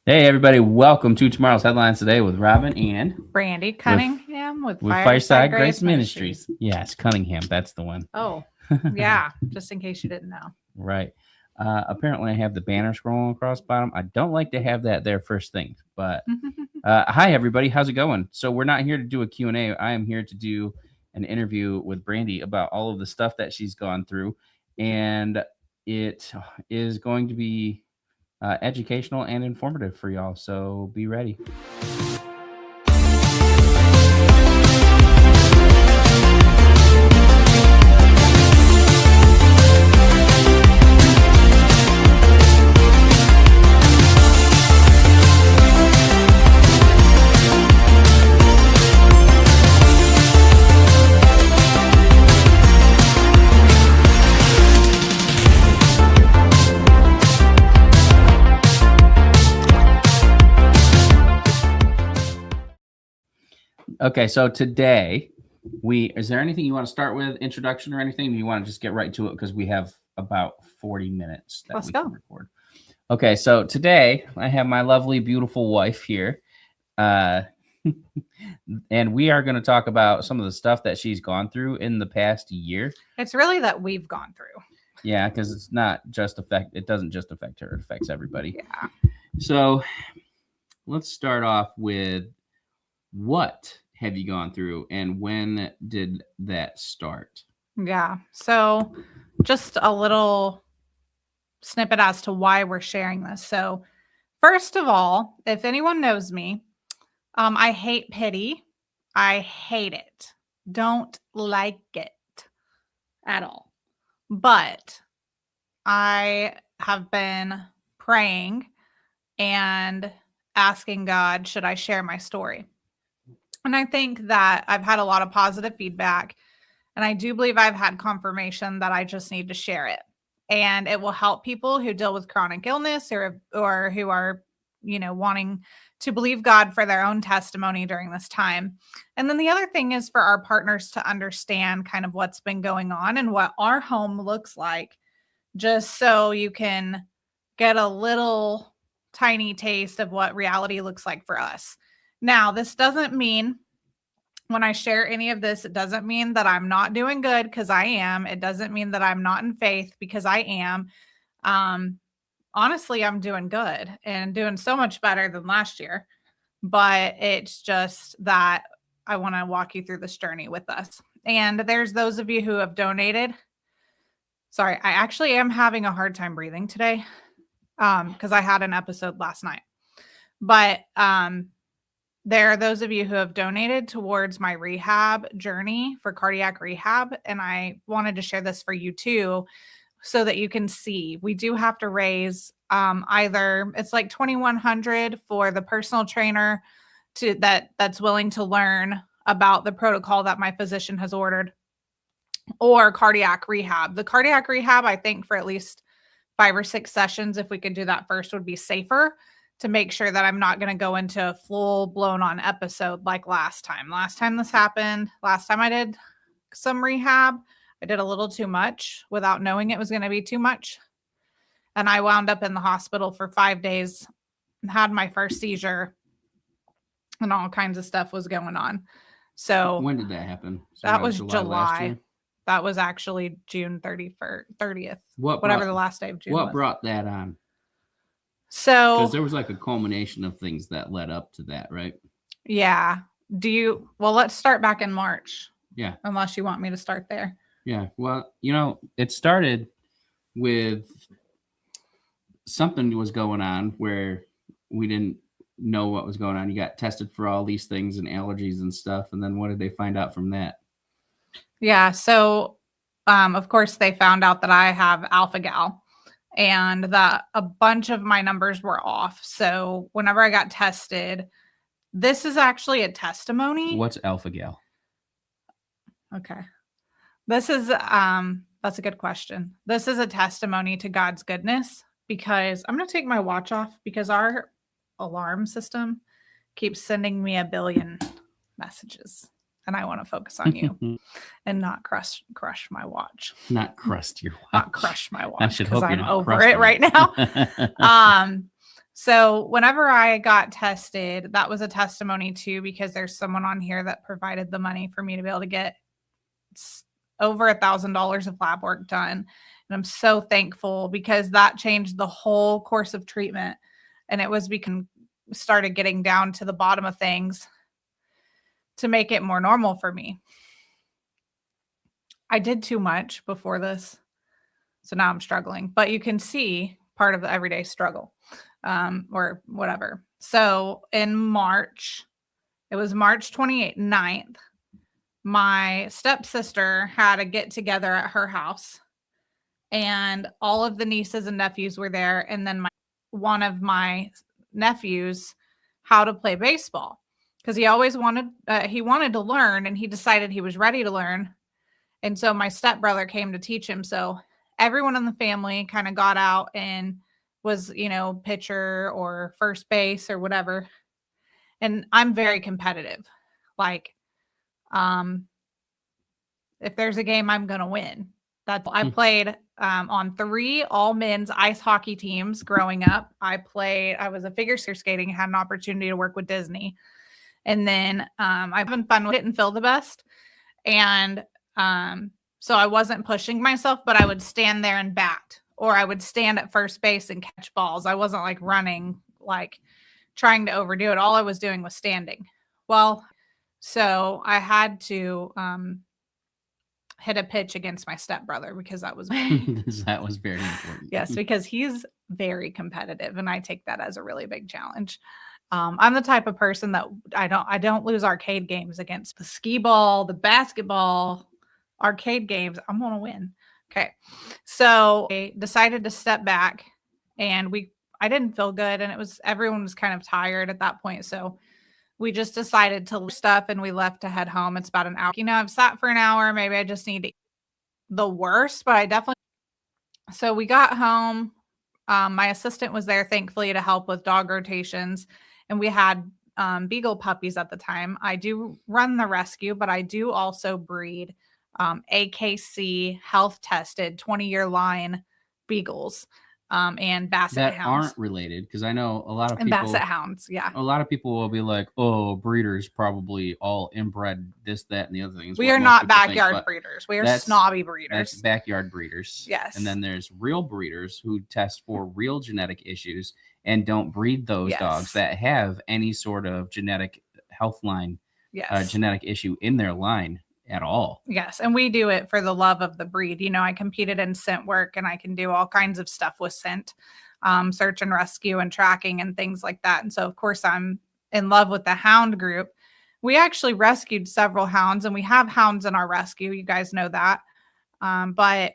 Hey, everybody. Welcome to Tomorrow's Headlines Today with Robin and Brandi Cunningham with Fireside Grace Ministries. Yes, Cunningham. That's the one. Oh, yeah. Just in case you didn't know. Right. Apparently, I have the banner scrolling across the bottom. I don't like to have that there first thing. But hi, everybody. How's it going? So we're not here to do a Q&A. I am here to do an interview with Brandi about all of the stuff that she's gone through. And it is going to be educational and informative for y'all. So be ready. Okay, so today is there anything you want to start with, introduction or anything? Do you want to just get right to it because we have about 40 minutes that Let's we go. can record? Okay, so today I have my lovely, beautiful wife here. And we are going to talk about some of the stuff that she's gone through in the past year. It's really that we've gone through. Yeah, because it doesn't just affect her, it affects everybody. Yeah. So let's start off with what have you gone through and when did that start? Yeah. So just a little snippet as to why we're sharing this. So first of all, if anyone knows me, I hate pity. I hate it. Don't like it at all. But I have been praying and asking God, should I share my story? And I think that I've had a lot of positive feedback. And I do believe I've had confirmation that I just need to share it. And it will help people who deal with chronic illness or who are, wanting to believe God for their own testimony during this time. And then the other thing is for our partners to understand kind of what's been going on and what our home looks like, just so you can get a little tiny taste of what reality looks like for us. Now, this doesn't mean when I share any of this, it doesn't mean that I'm not doing good, because I am. It doesn't mean that I'm not in faith, because I am. Honestly, I'm doing good and doing so much better than last year. But it's just that I want to walk you through this journey with us. And there's those of you who have donated. Sorry, I actually am having a hard time breathing today because I had an episode last night. But there are those of you who have donated towards my rehab journey for cardiac rehab. And I wanted to share this for you too, so that you can see. We do have to raise either it's like $2,100 for the personal trainer that's willing to learn about the protocol that my physician has ordered, or cardiac rehab. The cardiac rehab, I think for at least 5 or 6 sessions, if we could do that first, would be safer, to make sure that I'm not going to go into a full blown on episode like last time. Last time this happened, last time I did some rehab, I did a little too much without knowing it was going to be too much. And I wound up in the hospital for 5 days and had my first seizure, and all kinds of stuff was going on. So when did that happen? So that was July. That was actually June 30th. Whatever the last day of June was. What brought that on? So, because there was like a culmination of things that led up to that, right? Yeah. Let's start back in March. Yeah. Unless you want me to start there. Yeah. Well, it started with something was going on where we didn't know what was going on. You got tested for all these things and allergies and stuff. And then what did they find out from that? Yeah. So, of course, they found out that I have alpha-gal, and that a bunch of my numbers were off. So whenever I got tested, this is actually a testimony. What's alpha-gal? Okay. This is, that's a good question. This is a testimony to God's goodness, because I'm going to take my watch off because our alarm system keeps sending me a billion messages. And I want to focus on you and not crush my watch. Not crust your watch. Not crush my watch. I should hope you're I'm not over it right now. So whenever I got tested, that was a testimony too, because there's someone on here that provided the money for me to be able to get over $1,000 of lab work done. And I'm so thankful because that changed the whole course of treatment. And it was because started getting down to the bottom of things to make it more normal for me. I did too much before this. So now I'm struggling, but you can see part of the everyday struggle, or whatever. So in March, it was March 29th, my stepsister had a get together at her house and all of the nieces and nephews were there. And then one of my nephews how to play baseball because he always wanted to learn, and he decided he was ready to learn. And so my stepbrother came to teach him. So everyone in the family kind of got out and was, pitcher or first base or whatever. And I'm very competitive. Like, if there's a game, I'm going to win. I played on 3 all men's ice hockey teams growing up. I was a figure skating, had an opportunity to work with Disney. And then I've been fun with it and feel the best. And so I wasn't pushing myself, but I would stand there and bat, or I would stand at first base and catch balls. I wasn't like running, like trying to overdo it. All I was doing was standing. Well, so I had to hit a pitch against my stepbrother because that was that was very important. Yes, because he's very competitive, and I take that as a really big challenge. I'm the type of person that I don't lose arcade games against the skee ball, the basketball, arcade games. I'm going to win. Okay. So I decided to step back, and I didn't feel good, and everyone was kind of tired at that point. So we just decided to stuff, and we left to head home. It's about an hour. I've sat for an hour. Maybe I just need the worst, but I definitely. So we got home. My assistant was there, thankfully, to help with dog rotations. And we had beagle puppies at the time. I do run the rescue, but I do also breed AKC health tested 20-year line beagles and basset that hounds. aren't related, because I know a lot of and people. Basset hounds, yeah. A lot of people will be like, "Oh, breeders probably all inbred this, that, and the other things." We are not backyard breeders. We are snobby breeders. That's backyard breeders. Yes. And then there's real breeders who test for real genetic issues and don't breed those dogs that have any sort of genetic health line, genetic issue in their line at all. Yes. And we do it for the love of the breed. I competed in scent work, and I can do all kinds of stuff with scent. Search and rescue and tracking and things like that. And so, of course, I'm in love with the hound group. We actually rescued several hounds, and we have hounds in our rescue. You guys know that. But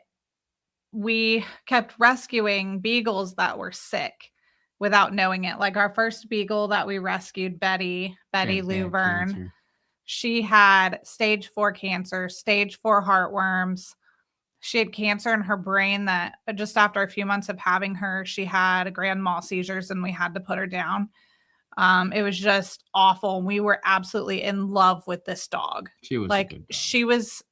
we kept rescuing beagles that were sick without knowing it. Like our first beagle that we rescued, Betty Lou Verne, she had stage 4 cancer, stage 4 heartworms. She had cancer in her brain that just after a few months of having her, she had grand mal seizures, and we had to put her down. It was just awful. We were absolutely in love with this dog. She was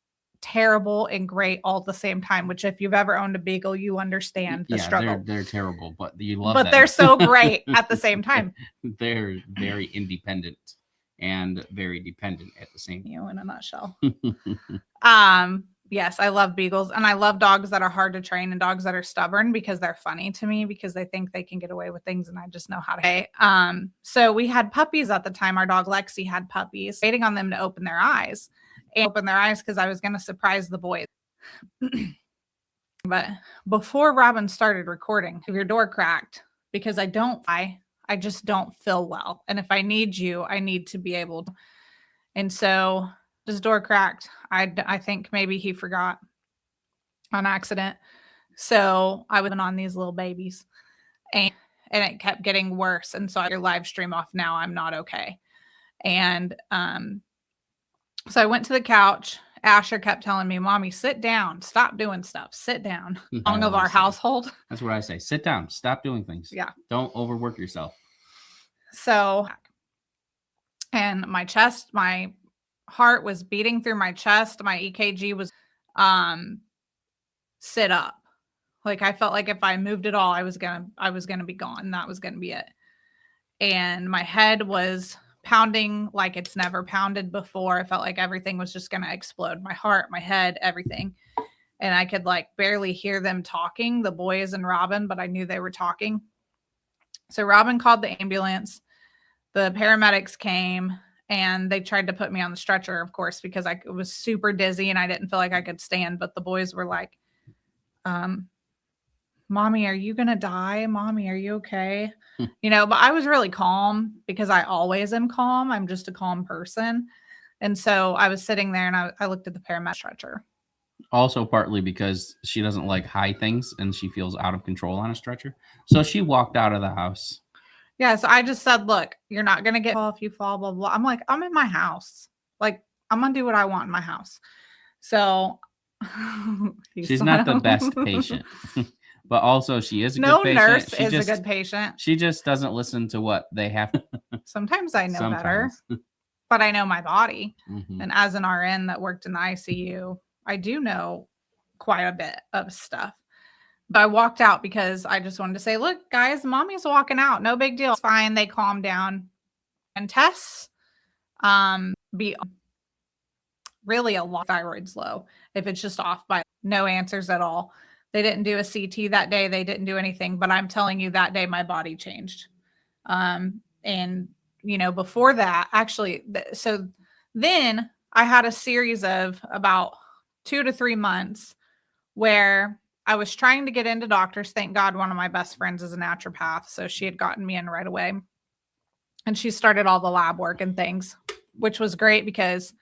terrible and great all at the same time, which if you've ever owned a beagle, you understand the struggle. They're terrible, but you love But they're so great at the same time. They're very independent and very dependent at the same time. In a nutshell. Yes, I love beagles, and I love dogs that are hard to train and dogs that are stubborn because they're funny to me because they think they can get away with things, and I just know how to. So we had puppies at the time. Our dog Lexi had puppies, waiting on them to open their eyes because I was going to surprise the boys. But before Robin started recording, if your door cracked, because I just don't feel well. And if I need you, I need to be able to. And so his door cracked. I think maybe he forgot on accident. So I was on these little babies, and it kept getting worse. And so your live stream off now. I'm not okay. And so I went to the couch. Asher kept telling me, "Mommy, sit down. Stop doing stuff. Sit down." Song of our household. That's what I say. Sit down. Stop doing things. Yeah. Don't overwork yourself. So, and my heart was beating through my chest. My EKG was sit up. Like I felt like if I moved at all, I was gonna be gone. That was gonna be it. and my head was pounding like it's never pounded before. I felt like everything was just going to explode. My heart, my head, everything. And I could like barely hear them talking, the boys and Robin, but I knew they were talking. So Robin called the ambulance. The paramedics came and they tried to put me on the stretcher, of course, because I was super dizzy and I didn't feel like I could stand. But the boys were like, Mommy, are you going to die? Mommy, are you okay? But I was really calm because I always am calm. I'm just a calm person. And so I was sitting there and I looked at the paramedic stretcher. Also partly because she doesn't like high things and she feels out of control on a stretcher. So she walked out of the house. Yeah, so I just said, look, you're not going to get off if you fall, blah, blah. I'm like, I'm in my house. Like, I'm going to do what I want in my house. So she's not the best patient, but also she is a good patient. No nurse is a good patient. She just doesn't listen to what they have. Sometimes I know better, but I know my body. Mm-hmm. And as an RN that worked in the ICU, I do know quite a bit of stuff. But I walked out because I just wanted to say, look, guys, mommy's walking out. No big deal. It's fine. They calmed down. And tests be really a lot. Thyroid's low. If it's just off by no answers at all. They didn't do a CT that day. They didn't do anything. But I'm telling you, that day my body changed. And, before that, actually, so then I had a series of about 2 to 3 months where I was trying to get into doctors. Thank God one of my best friends is a naturopath. So she had gotten me in right away. And she started all the lab work and things, which was great because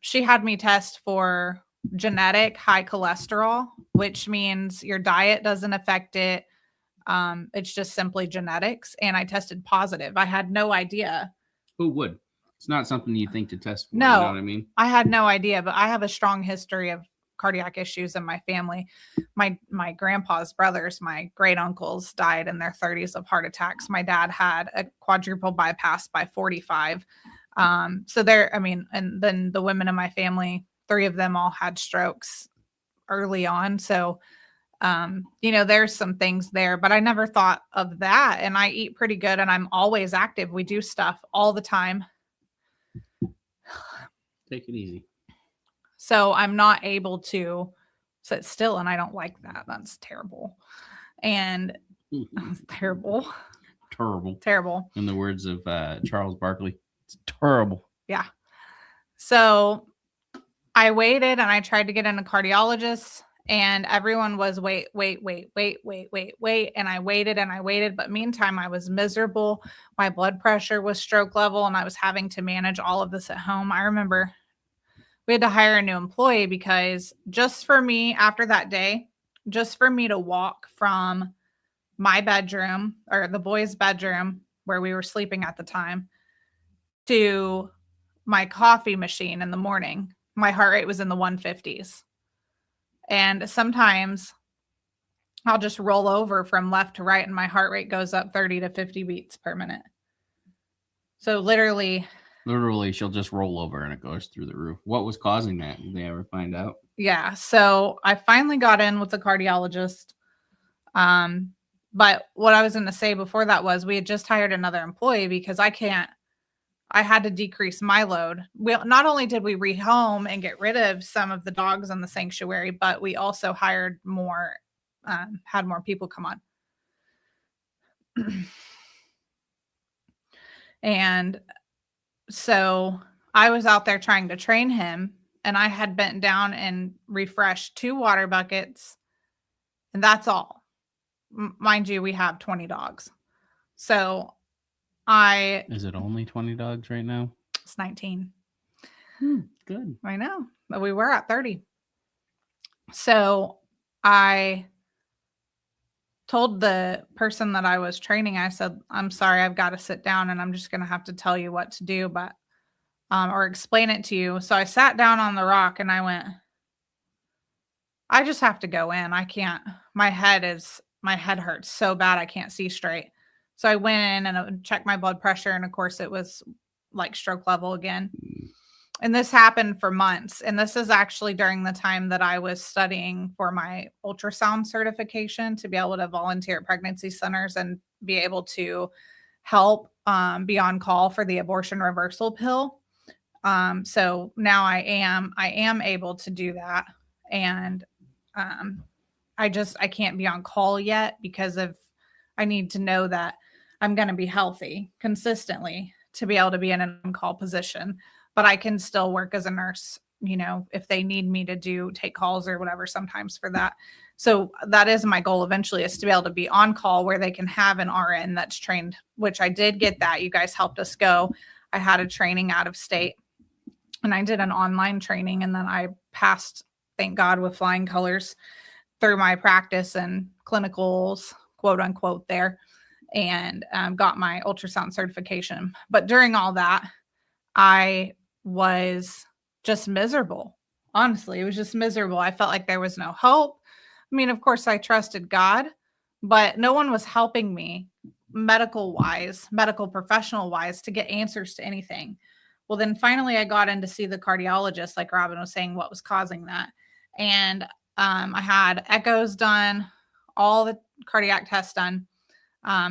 she had me test for genetic high cholesterol, which means your diet doesn't affect it. It's just simply genetics. And I tested positive. I had no idea. Who would? It's not something you think to test for. No, you know what I mean? I had no idea, but I have a strong history of cardiac issues in my family. My grandpa's brothers, my great uncles died in their 30s of heart attacks. My dad had a quadruple bypass by 45. And then the women in my family, 3 of them all had strokes early on. So, there's some things there, but I never thought of that. And I eat pretty good and I'm always active. We do stuff all the time. Take it easy. So I'm not able to sit still, and I don't like that. That's terrible. And terrible. Terrible. In the words of Charles Barkley, it's terrible. Yeah. So I waited and I tried to get in a cardiologist, and everyone was wait. And I waited. But meantime, I was miserable. My blood pressure was stroke level, and I was having to manage all of this at home. I remember we had to hire a new employee because just for me, after that day, just for me to walk from my bedroom or the boys' bedroom where we were sleeping at the time to my coffee machine in the morning, my heart rate was in the 150s. And sometimes I'll just roll over from left to right and my heart rate goes up 30 to 50 beats per minute. So literally, she'll just roll over and it goes through the roof. What was causing that? Did they ever find out? Yeah. So I finally got in with the cardiologist. But what I was going to say before that was we had just hired another employee because I had to decrease my load. Not only did we rehome and get rid of some of the dogs in the sanctuary, but we also hired more, had more people come on. And so I was out there trying to train him, and I had bent down and refreshed 2 water buckets, and that's all. Mind you, we have 20 dogs. So Is it only 20 dogs right now? It's 19. Good. I know, but we were at 30. So I told the person that I was training, I said, I'm sorry, I've got to sit down and I'm just going to have to tell you what to do, but, or explain it to you. So I sat down on the rock and I went, I just have to go in. I can't, my head hurts so bad. I can't see straight. So I went in and checked my blood pressure. And of course it was like stroke level again. And this happened for months. And this is actually during the time that I was studying for my ultrasound certification to be able to volunteer at pregnancy centers and be able to help be on call for the abortion reversal pill. So now I am able to do that. And I can't be on call yet because I need to know that I'm going to be healthy consistently to be able to be in an on-call position, but I can still work as a nurse, if they need me to take calls or whatever sometimes for that. So that is my goal eventually, is to be able to be on call where they can have an RN that's trained, which I did get that. You guys helped us go. I had a training out of state and I did an online training, and then I passed, thank God, with flying colors through my practice and clinicals, quote unquote, there, and got my ultrasound certification. But during all that, I was just miserable. Honestly, it was just miserable. I felt like there was no hope. I mean, of course, I trusted God, but no one was helping me medical professional wise to get answers to anything. Well, then finally I got in to see the cardiologist, like Robin was saying, what was causing that. And I had echoes done, all the cardiac tests done.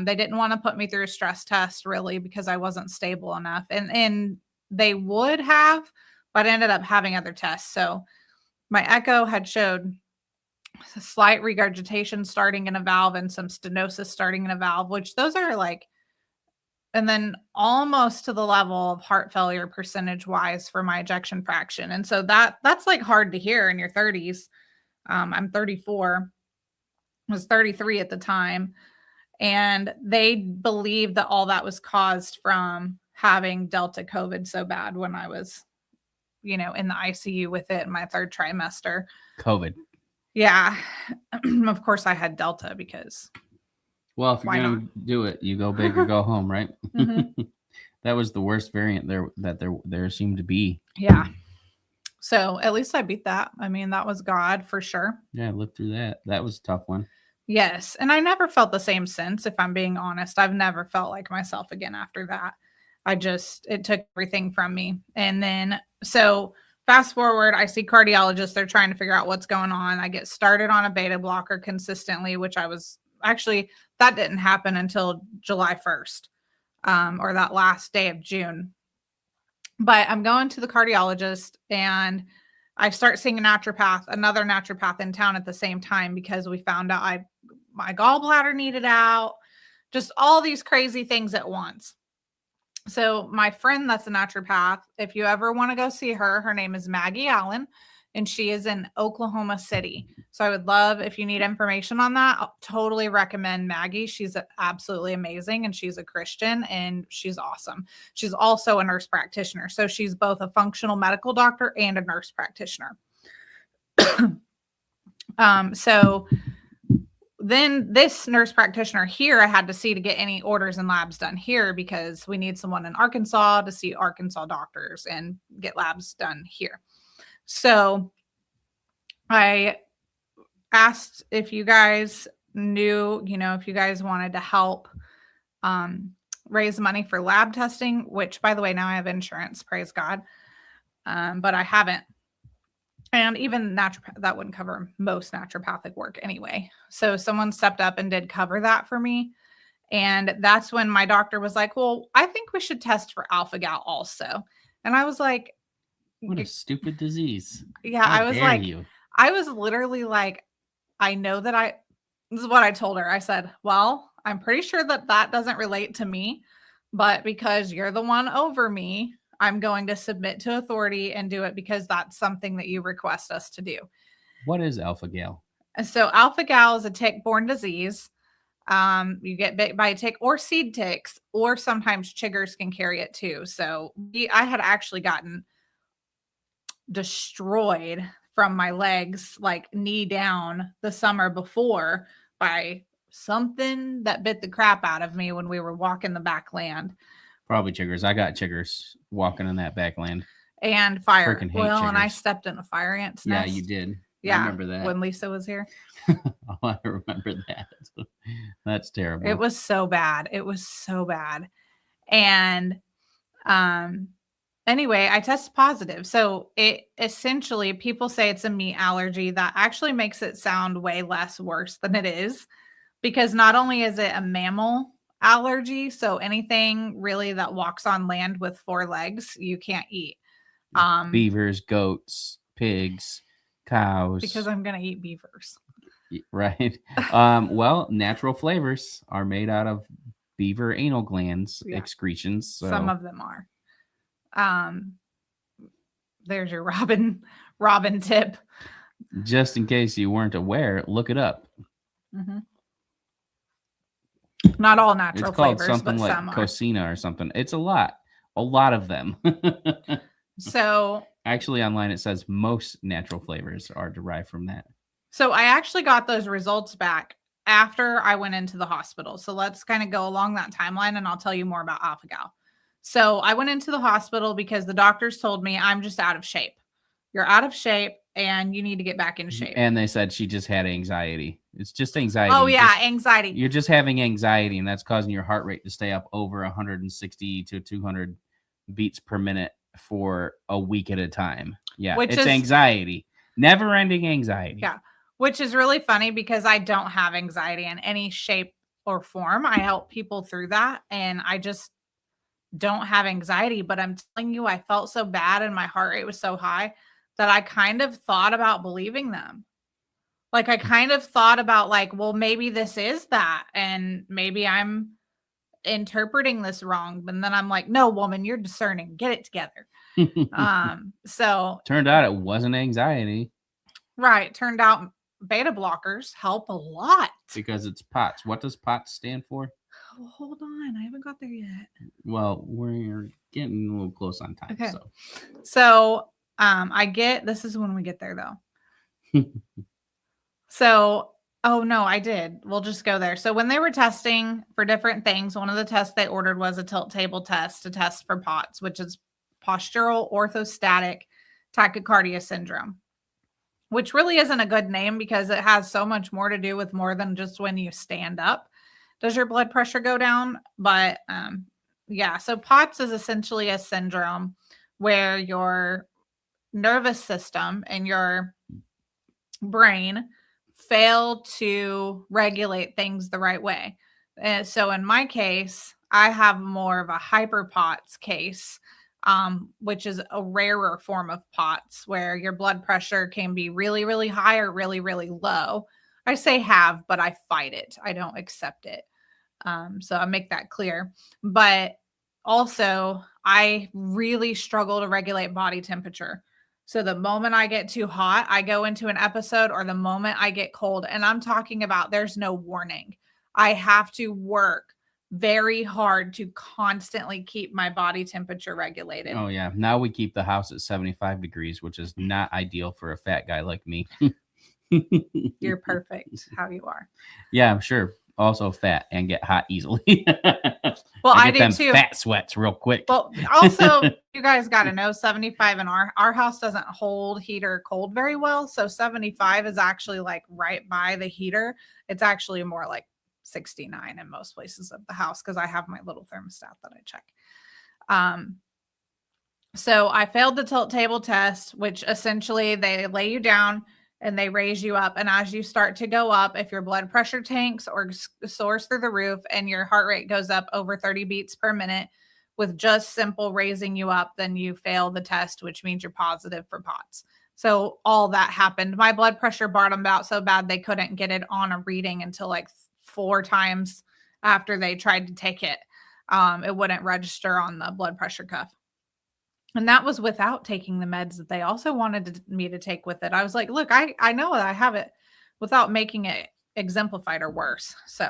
They didn't want to put me through a stress test really because I wasn't stable enough. And they would have, but I ended up having other tests. So my echo had showed a slight regurgitation starting in a valve and some stenosis starting in a valve, which those are like, and then almost to the level of heart failure percentage wise for my ejection fraction. And so that's like hard to hear in your 30s. I'm 34, was 33 at the time. And they believed that all that was caused from having Delta COVID so bad when I was, in the ICU with it in my third trimester. COVID. Yeah. Of course I had Delta because. Well, if you're going to do it, you go big or go home, right? Mm-hmm. That was the worst variant there seemed to be. Yeah. So at least I beat that. I mean, that was God for sure. Yeah, I lived through that. That was a tough one. Yes. And I never felt the same since, if I'm being honest. I've never felt like myself again after that. It took everything from me. And then, so fast forward, I see cardiologists. They're trying to figure out what's going on. I get started on a beta blocker consistently, which that didn't happen until July 1st, or that last day of June. But I'm going to the cardiologist and I start seeing another naturopath in town at the same time because we found out my gallbladder needed out, just all these crazy things at once. So my friend that's a naturopath, if you ever want to go see her, her name is Maggie Allen, and she is in Oklahoma City. So I would love, if you need information on that, I'll totally recommend Maggie. She's absolutely amazing, and she's a Christian, and she's awesome. She's also a nurse practitioner. So she's both a functional medical doctor and a nurse practitioner. So then this nurse practitioner here, I had to see to get any orders and labs done here because we need someone in Arkansas to see Arkansas doctors and get labs done here. So I asked if you guys knew, if you guys wanted to help raise money for lab testing, which, by the way, now I have insurance, praise God. But I haven't. And even that wouldn't cover most naturopathic work anyway. So someone stepped up and did cover that for me. And that's when my doctor was like, well, I think we should test for alpha-gal also. And I was like, what a stupid disease. Yeah, I was literally like, I know that this is what I told her. I said, well, I'm pretty sure that doesn't relate to me, but because you're the one over me, I'm going to submit to authority and do it because that's something that you request us to do. What is alpha-gal? So alpha-gal is a tick-borne disease. You get bit by a tick or seed ticks, or sometimes chiggers can carry it too. So I had actually gotten destroyed from my legs, like knee down, the summer before by something that bit the crap out of me when we were walking the backland. Probably chiggers. I got chiggers walking in that backland. And fire. Chiggers. And I stepped in a fire ant's nest. Yeah, you did. Yeah, I remember that. When Lisa was here. Oh, I remember that. That's terrible. It was so bad. And anyway, I tested positive. So it essentially, people say it's a meat allergy. That actually makes it sound way less worse than it is, because not only is it a mammal allergy. So anything really that walks on land with 4 legs, you can't eat. Beavers, goats, pigs, cows. Because I'm going to eat beavers. Right. Well, natural flavors are made out of beaver anal glands excretions. So. Some of them are. There's your Robin tip. Just in case you weren't aware, look it up. Mm-hmm. Not all natural it's called flavors, something but like some are. Cocina or something. It's a lot of them. So actually, online it says most natural flavors are derived from that. So I actually got those results back after I went into the hospital. So let's kind of go along that timeline and I'll tell you more about alpha-gal. So I went into the hospital because the doctors told me I'm just out of shape. You're out of shape and you need to get back into shape. And they said she just had anxiety. It's just anxiety. Oh, yeah, anxiety. You're just having anxiety, and that's causing your heart rate to stay up over 160 to 200 beats per minute for a week at a time. Yeah, it's anxiety. Never-ending anxiety. Yeah, which is really funny because I don't have anxiety in any shape or form. I help people through that, and I just don't have anxiety. But I'm telling you, I felt so bad, and my heart rate was so high that I kind of thought about believing them. Like, I kind of thought about, like, well, maybe this is that, and maybe I'm interpreting this wrong. But then I'm like, no, woman, you're discerning. Get it together. So turned out it wasn't anxiety. Right. Turned out beta blockers help a lot. Because it's POTS. What does POTS stand for? Oh, hold on. I haven't got there yet. Well, we're getting a little close on time. Okay. So this is when we get there though. So, oh no, I did. We'll just go there. So when they were testing for different things, one of the tests they ordered was a tilt table test to test for POTS, which is postural orthostatic tachycardia syndrome, which really isn't a good name because it has so much more to do with more than just when you stand up does your blood pressure go down. But yeah, so POTS is essentially a syndrome where your nervous system and your brain fail to regulate things the right way. And so in my case, I have more of a hyperPOTS case, which is a rarer form of POTS where your blood pressure can be really, really high or really, really low. I say have, but I fight it. I don't accept it. So I make that clear. But also, I really struggle to regulate body temperature. So the moment I get too hot, I go into an episode, or the moment I get cold, and I'm talking about there's no warning. I have to work very hard to constantly keep my body temperature regulated. Oh yeah. Now we keep the house at 75 degrees, which is not ideal for a fat guy like me. You're perfect how you are. Yeah, I'm sure. Also fat and get hot easily. Well, I get do them too. Fat sweats real quick. Well, also, you guys got to know 75 in our house doesn't hold heat or cold very well. So 75 is actually like right by the heater. It's actually more like 69 in most places of the house because I have my little thermostat that I check. So I failed the tilt table test, which essentially they lay you down and they raise you up. And as you start to go up, if your blood pressure tanks or soars through the roof and your heart rate goes up over 30 beats per minute with just simple raising you up, then you fail the test, which means you're positive for POTS. So all that happened. My blood pressure bottomed out so bad they couldn't get it on a reading until like 4 times after they tried to take it. It wouldn't register on the blood pressure cuff. And that was without taking the meds that they also wanted me to take with it. I was like, look, I know that I have it without making it exemplified or worse. So,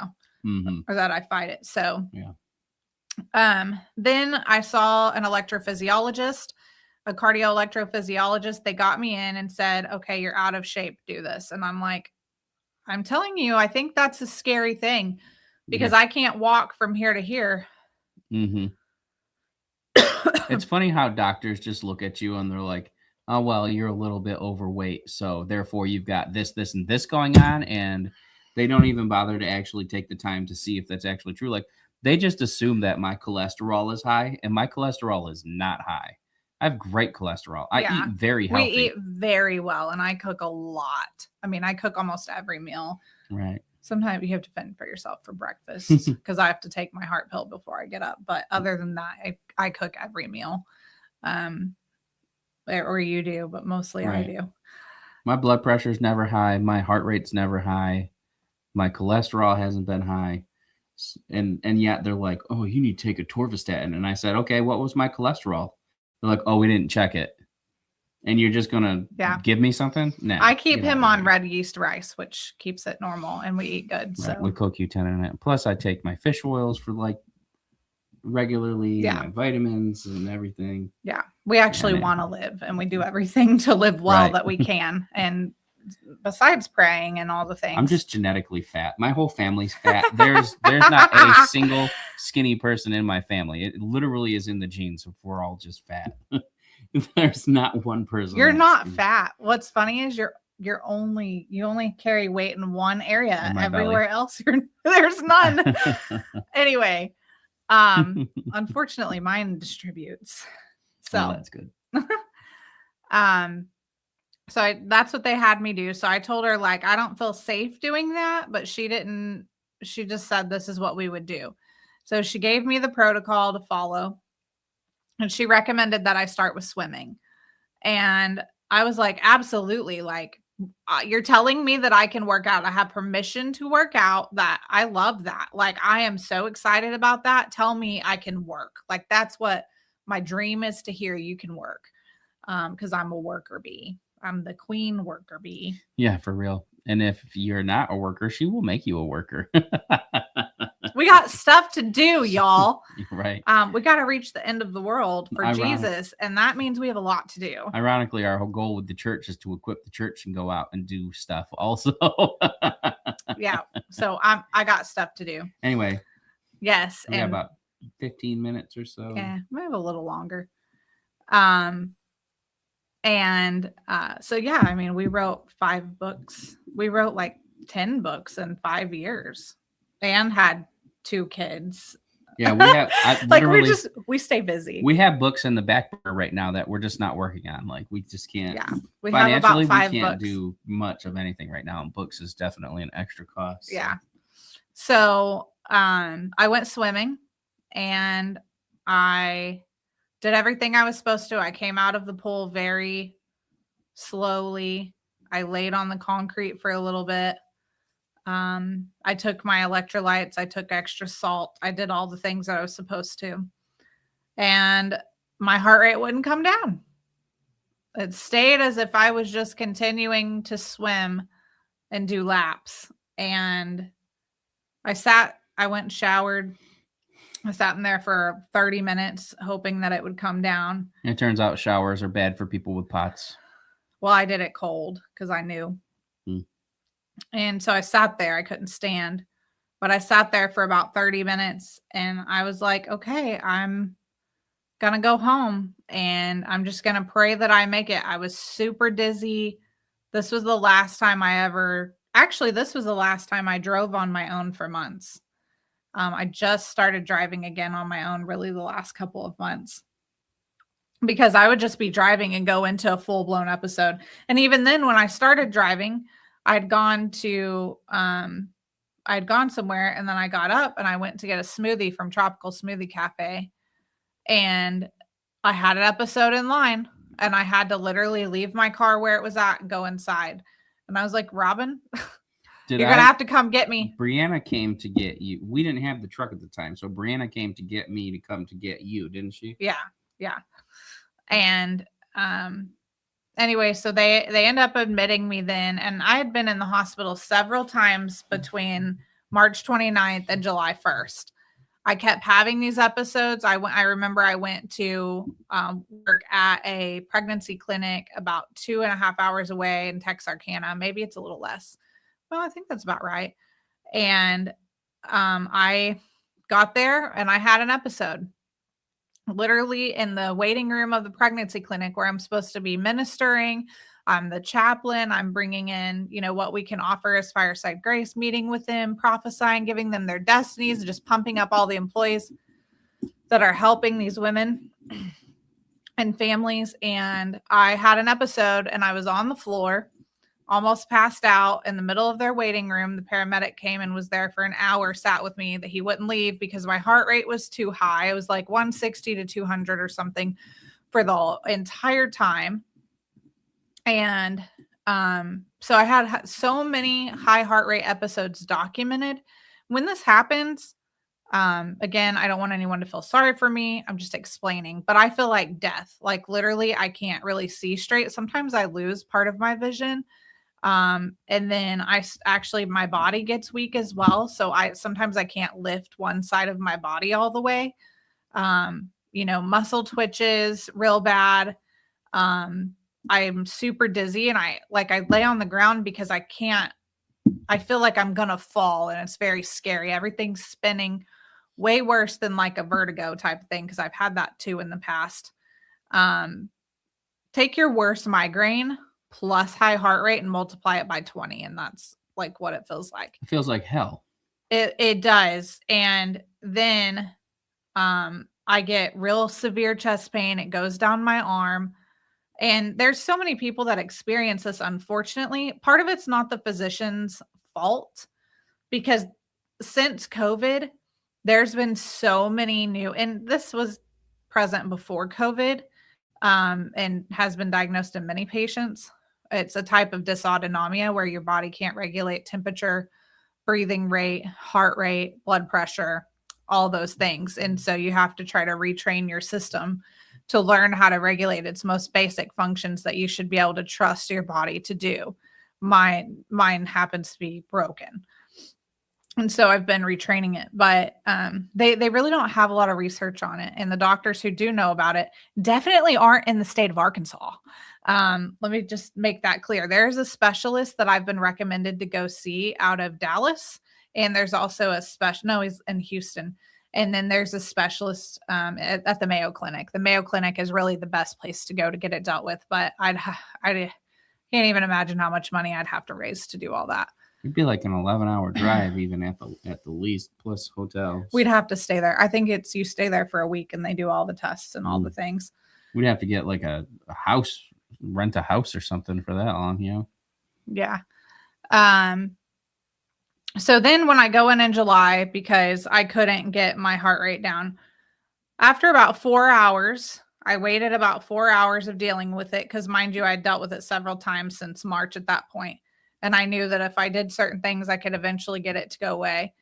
or that I fight it. So, yeah. Then I saw an electrophysiologist, a cardio electrophysiologist. They got me in and said, okay, you're out of shape. Do this. And I'm like, I'm telling you, I think that's a scary thing because I can't walk from here to here. Mm-hmm. It's funny how doctors just look at you and they're like, oh, well, you're a little bit overweight. So therefore you've got this, this, and this going on. And they don't even bother to actually take the time to see if that's actually true. Like they just assume that my cholesterol is high and my cholesterol is not high. I have great cholesterol. I eat very healthy. We eat very well and I cook a lot. I mean, I cook almost every meal. Right. Sometimes you have to fend for yourself for breakfast because I have to take my heart pill before I get up. But other than that, I cook every meal. Or you do, but mostly I do. My blood pressure is never high. My heart rate's never high. My cholesterol hasn't been high. And yet they're like, oh, you need to take a torvastatin. And I said, okay, what was my cholesterol? They're like, oh, we didn't check it. And you're just going to give me something? No. I keep him on red yeast rice, which keeps it normal, and we eat good. Right. So we cook Q10 in it. Plus, I take my fish oils for like regularly, and my vitamins and everything. Yeah. We actually want to live, and we do everything to live well that we can. And besides praying and all the things. I'm just genetically fat. My whole family's fat. There's not a single skinny person in my family. It literally is in the genes. So we're all just fat. There's not one person. You're not fat. What's funny is you only carry weight in one area. Everywhere else there's none. Anyway, unfortunately mine distributes. So that's good. So that's what they had me do. So I told her, like, I don't feel safe doing that, but she just said this is what we would do. So she gave me the protocol to follow, and she recommended that I start with swimming. And I was like, absolutely. Like, you're telling me that I can work out. I have permission to work out. That I love that. Like, I am so excited about that. Tell me I can work. Like, that's what my dream is, to hear you can work. Because I'm a worker bee. I'm the queen worker bee. Yeah, for real. And if you're not a worker, she will make you a worker. We got stuff to do, y'all. Right. We got to reach the end of the world for Jesus. And that means we have a lot to do. Ironically, our whole goal with the church is to equip the church and go out and do stuff also. Yeah. So I got stuff to do. Anyway. Yes. We got about 15 minutes or so. Yeah, maybe a little longer. So yeah, I mean, we wrote 5 books. We wrote like 10 books in 5 years and had 2 kids. Yeah, we have we stay busy. We have books in the back burner right now that we're just not working on. Like, we just can't. Yeah, we have about 5 we can't books. Do much of anything right now, and books is definitely an extra cost. Yeah. So I went swimming, and I did everything I was supposed to. I came out of the pool very slowly. I laid on the concrete for a little bit. I took my electrolytes. I took extra salt. I did all the things that I was supposed to. And my heart rate wouldn't come down. It stayed as if I was just continuing to swim and do laps. And I went and showered. I sat in there for 30 minutes hoping that it would come down. It turns out showers are bad for people with POTS. Well, I did it cold because I knew. And so I sat there. I couldn't stand. But I sat there for about 30 minutes and I was like, okay, I'm going to go home and I'm just going to pray that I make it. I was super dizzy. This was the last time this was the last time I drove on my own for months. I just started driving again on my own, really the last couple of months, because I would just be driving and go into a full-blown episode. And even then, when I started driving, I'd gone somewhere, and then I got up and I went to get a smoothie from Tropical Smoothie Cafe, and I had an episode in line, and I had to literally leave my car where it was at and go inside. And I was like, Robin, you're going to have to come get me. Brianna came to get you. We didn't have the truck at the time. So Brianna came to get me to come to get you, didn't she? Yeah. Yeah. And anyway, so they end up admitting me then. And I had been in the hospital several times between March 29th and July 1st. I kept having these episodes. I remember I went to work at a pregnancy clinic about 2.5 hours away in Texarkana. Maybe it's a little less. Well, I think that's about right. And I got there and I had an episode literally in the waiting room of the pregnancy clinic where I'm supposed to be ministering. I'm the chaplain. I'm bringing in, what we can offer as Fireside Grace, meeting with them, prophesying, giving them their destinies, just pumping up all the employees that are helping these women and families. And I had an episode and I was on the floor almost passed out in the middle of their waiting room. The paramedic came and was there for an hour, sat with me, that he wouldn't leave because my heart rate was too high. It was like 160 to 200 or something for the entire time. And so I had so many high heart rate episodes documented. When this happens, again, I don't want anyone to feel sorry for me. I'm just explaining, but I feel like death. Like literally, I can't really see straight. Sometimes I lose part of my vision. And then my body gets weak as well. So sometimes I can't lift one side of my body all the way. Muscle twitches real bad. I'm super dizzy, and I lay on the ground because I feel like I'm going to fall, and it's very scary. Everything's spinning way worse than like a vertigo type of thing, because I've had that too in the past. Take your worst migraine plus high heart rate and multiply it by 20, and that's like what it feels like. It feels like hell. It does. And then I get real severe chest pain. It goes down my arm. And there's so many people that experience this, unfortunately. Part of it's not the physician's fault, because since COVID, there's been so many new, and this was present before COVID, and has been diagnosed in many patients. It's a type of dysautonomia where your body can't regulate temperature, breathing rate, heart rate, blood pressure, all those things. And so you have to try to retrain your system to learn how to regulate its most basic functions that you should be able to trust your body to do. Mine happens to be broken. And so I've been retraining it, but they really don't have a lot of research on it. And the doctors who do know about it definitely aren't in the state of Arkansas. Let me just make that clear. There's a specialist that I've been recommended to go see out of Dallas. And there's also he's in Houston. And then there's a specialist at the Mayo Clinic. The Mayo Clinic is really the best place to go to get it dealt with. But I can't even imagine how much money I'd have to raise to do all that. It'd be like an 11-hour drive, even at the least, plus hotels. We'd have to stay there. I think you stay there for a week and they do all the tests and all the things. We'd have to get like a house, rent a house or something for that long, Yeah. So then when I go in July, because I couldn't get my heart rate down, after about 4 hours, I waited about 4 hours of dealing with it, because mind you, I had dealt with it several times since March at that point. And I knew that if I did certain things, I could eventually get it to go away.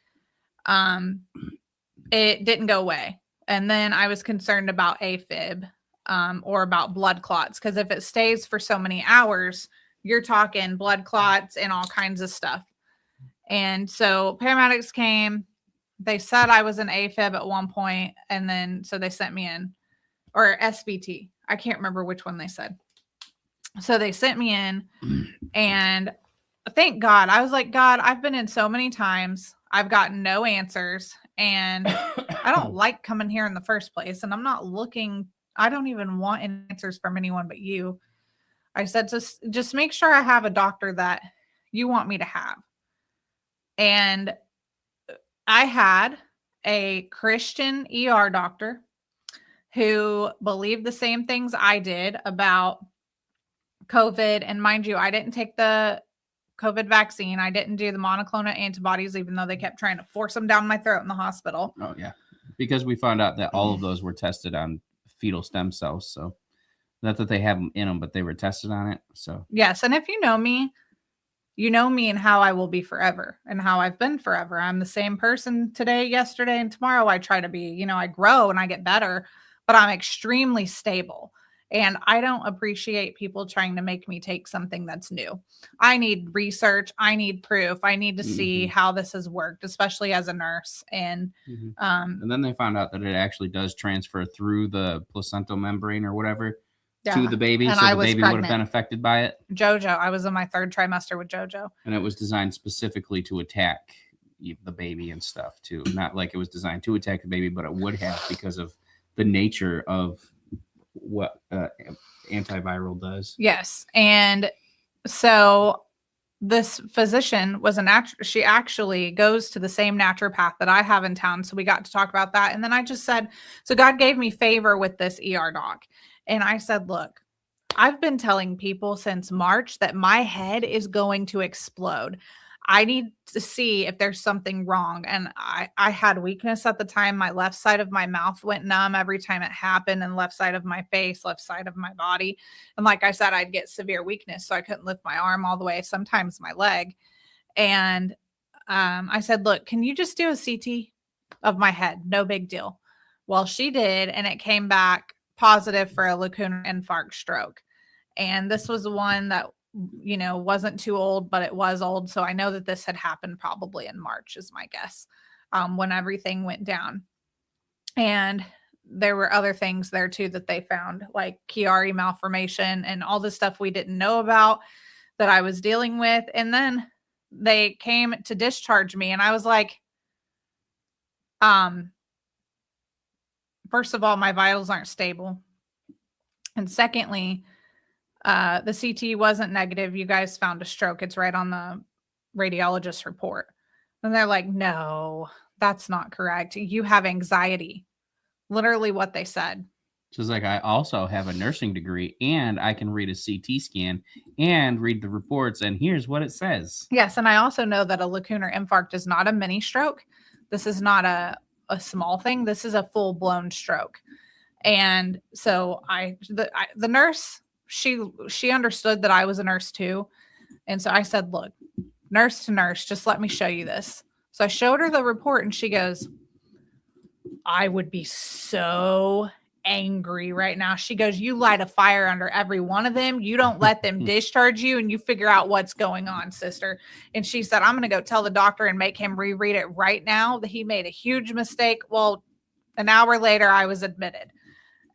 It didn't go away. And then I was concerned about AFib, or about blood clots, because if it stays for so many hours, you're talking blood clots and all kinds of stuff. And so paramedics came. They said I was an AFib at one point, and then so they sent me in, or SVT. I can't remember which one they said. So they sent me in, and thank God. I was like, God, I've been in so many times. I've gotten no answers, and I don't like coming here in the first place. And I'm not looking. I don't even want answers from anyone but you. I said, just make sure I have a doctor that you want me to have. And I had a Christian ER doctor who believed the same things I did about COVID. And mind you, I didn't take the COVID vaccine. I didn't do the monoclonal antibodies, even though they kept trying to force them down my throat in the hospital. Oh, yeah. Because we found out that all of those were tested on fetal stem cells. So not that they have them in them, but they were tested on it. So yes. And if you know me and how I will be forever and how I've been forever. I'm the same person today, yesterday, and tomorrow. I try to be, I grow and I get better, but I'm extremely stable. And I don't appreciate people trying to make me take something that's new. I need research. I need proof. I need to see how this has worked, especially as a nurse. And then they found out that it actually does transfer through the placental membrane or whatever to the baby. And so I the was baby pregnant. would have been affected by it. JoJo. I was in my 3rd trimester with JoJo. And it was designed specifically to attack the baby and stuff too. Not like it was designed to attack the baby, but it would have, because of the nature of what antiviral does. Yes. And so this physician was she actually goes to the same naturopath that I have in town. So we got to talk about that. And then I just said, so God gave me favor with this ER doc. And I said, look, I've been telling people since March that my head is going to explode. I need to see if there's something wrong. And I had weakness at the time. My left side of my mouth went numb every time it happened, and left side of my face, left side of my body. And like I said, I'd get severe weakness. So I couldn't lift my arm all the way, sometimes my leg. And I said, look, can you just do a CT of my head? No big deal. Well, she did. And it came back positive for a lacunar infarct stroke. And this was the one that, wasn't too old, but it was old. So I know that this had happened probably in March is my guess, when everything went down. And there were other things there too that they found, like Chiari malformation and all the stuff we didn't know about that I was dealing with. And then they came to discharge me, and I was like, first of all, my vitals aren't stable. And secondly, the CT wasn't negative. You guys found a stroke. It's right on the radiologist report. And they're like, no, that's not correct. You have anxiety. Literally what they said. She's like, I also have a nursing degree, and I can read a CT scan and read the reports, and here's what it says. Yes, and I also know that a lacunar infarct is not a mini stroke. This is not a small thing. This is a full-blown stroke. And so the nurse, she understood that I was a nurse too. And so I said, look, nurse to nurse, just let me show you this. So I showed her the report, and she goes, I would be so angry right now. She goes, you light a fire under every one of them. You don't let them discharge you, and you figure out what's going on, sister. And she said, I'm going to go tell the doctor and make him reread it right now that he made a huge mistake. Well, an hour later, I was admitted.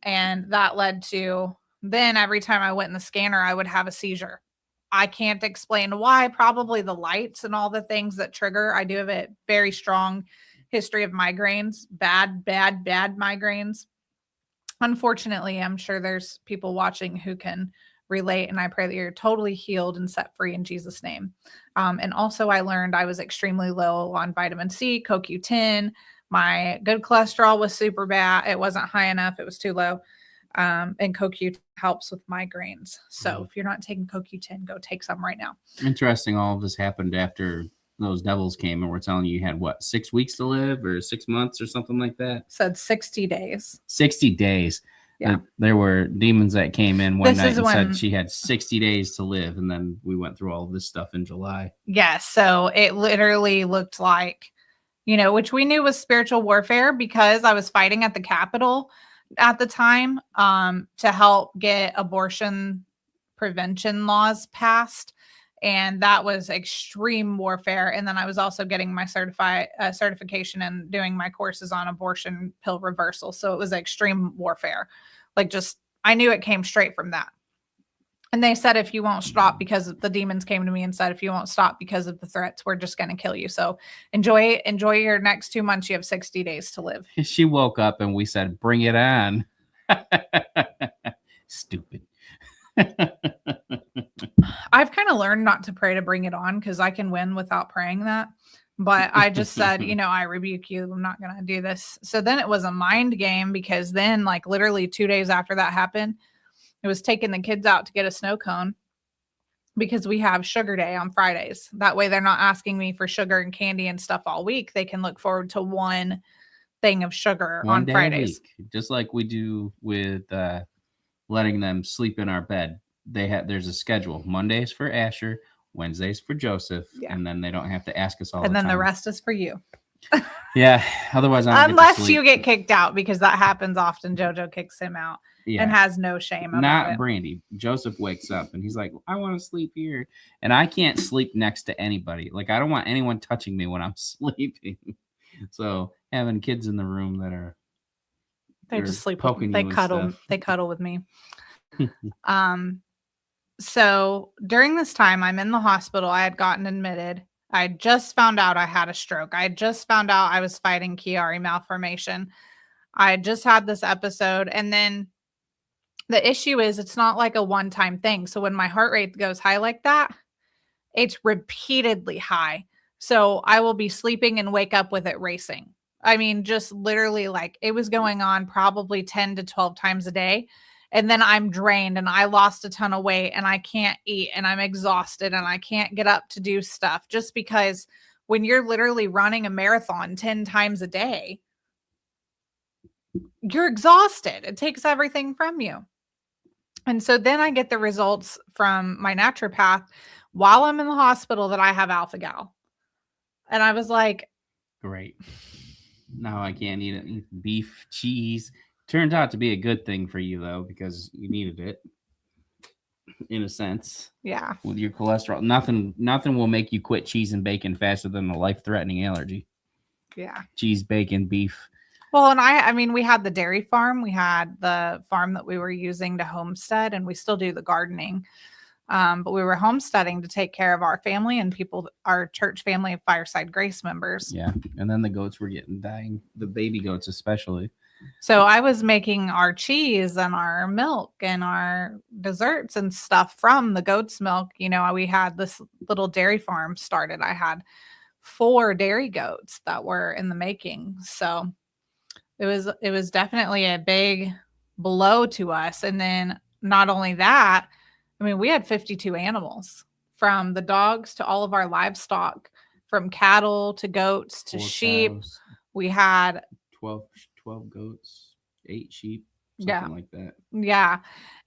And that led to, then every time I went in the scanner, I would have a seizure. I can't explain why. Probably the lights and all the things that trigger. I do have a very strong history of migraines, bad migraines. Unfortunately, I'm sure there's people watching who can relate, and I pray that you're totally healed and set free in Jesus' name. And also I learned I was extremely low on vitamin C, CoQ10. My good cholesterol was super bad. It wasn't high enough. It was too low. And CoQ10 helps with migraines. So if you're not taking CoQ10, go take some right now. Interesting. All of this happened after those devils came and were telling you had what, 6 weeks to live or 6 months or something like that? Said 60 days. 60 days. Yeah. There were demons that came in one night and said she had 60 days to live. And then we went through all of this stuff in July. Yes. So it literally looked like, which we knew was spiritual warfare because I was fighting at the Capitol at the time to help get abortion prevention laws passed. And that was extreme warfare. And then I was also getting my certification and doing my courses on abortion pill reversal. So it was extreme warfare. I knew it came straight from that. And they said, if you won't stop, because the demons came to me and said, if you won't stop because of the threats, we're just going to kill you. So enjoy your next 2 months. You have 60 days to live. She woke up and we said, bring it on. Stupid. I've kind of learned not to pray to bring it on because I can win without praying that. But I just said, I rebuke you. I'm not going to do this. So then it was a mind game because then literally 2 days after that happened, it was taking the kids out to get a snow cone because we have sugar day on Fridays. That way they're not asking me for sugar and candy and stuff all week. They can look forward to one thing of sugar on Fridays. Just like we do with letting them sleep in our bed. There's a schedule. Mondays for Asher, Wednesdays for Joseph, and then they don't have to ask us all the time. And then the rest is for you. Yeah. Otherwise, unless you get kicked out, because that happens often. JoJo kicks him out and has no shame about Not it. Brandi. Joseph wakes up and he's like, I want to sleep here. And I can't sleep next to anybody. I don't want anyone touching me when I'm sleeping. So having kids in the room that are they just sleep poking they cuddle with me. So during this time, I'm in the hospital. I had gotten admitted. I just found out I had a stroke. I just found out I was fighting Chiari malformation. I had just had this episode. And then the issue is it's not like a one-time thing. So when my heart rate goes high like that, it's repeatedly high. So I will be sleeping and wake up with it racing. I mean, just literally it was going on probably 10 to 12 times a day. and then I'm drained and I lost a ton of weight and I can't eat and I'm exhausted and I can't get up to do stuff, just because when you're literally running a marathon 10 times a day, you're exhausted. It takes everything from you. And so then I get the results from my naturopath while I'm in the hospital that I have alpha-gal. And I was like, great. Now I can't eat beef, cheese. Turns out to be a good thing for you, though, because you needed it, in a sense. Yeah. With your cholesterol. Nothing will make you quit cheese and bacon faster than a life-threatening allergy. Yeah. Cheese, bacon, beef. Well, and I mean, we had the dairy farm. We had the farm that we were using to homestead, and we still do the gardening. But we were homesteading to take care of our family and people, our church family of Fireside Grace members. Yeah. And then the goats were dying, the baby goats especially. So I was making our cheese and our milk and our desserts and stuff from the goat's milk. You know, we had this little dairy farm started. I had 4 dairy goats that were in the making. So it was definitely a big blow to us. And then not only that, I mean, we had 52 animals, from the dogs to all of our livestock, from cattle to goats to 4 sheep. cows, We had 12 goats, 8 sheep, Yeah. something like that. Yeah.